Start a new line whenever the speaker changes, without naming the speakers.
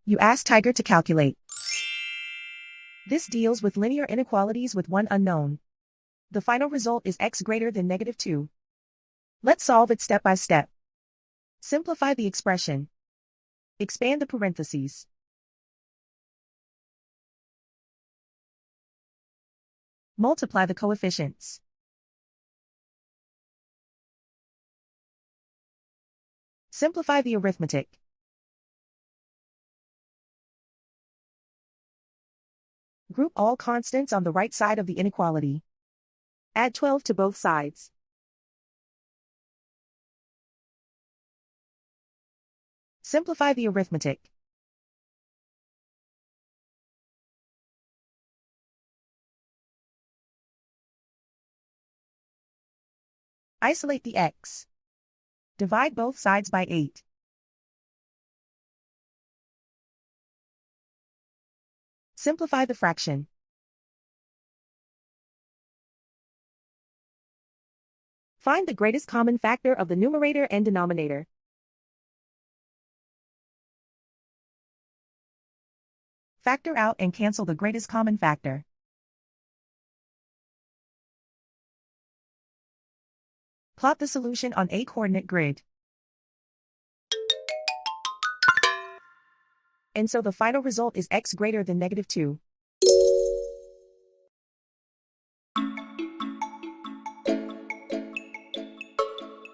You ask Tiger to calculate. This deals with linear inequalities with one unknown. The final result is x greater than -2. Let's solve it step by step. Simplify the expression. Expand the parentheses. Multiply the coefficients. Simplify the arithmetic. Group all constants on the right side of the inequality. Add 12 to both sides. Simplify the arithmetic. Isolate the x. Divide both sides by 8. Simplify the fraction. Find the greatest common factor of the numerator and denominator. Factor out and cancel the greatest common factor. Plot the solution on a coordinate grid. And so the final result is x greater than -2.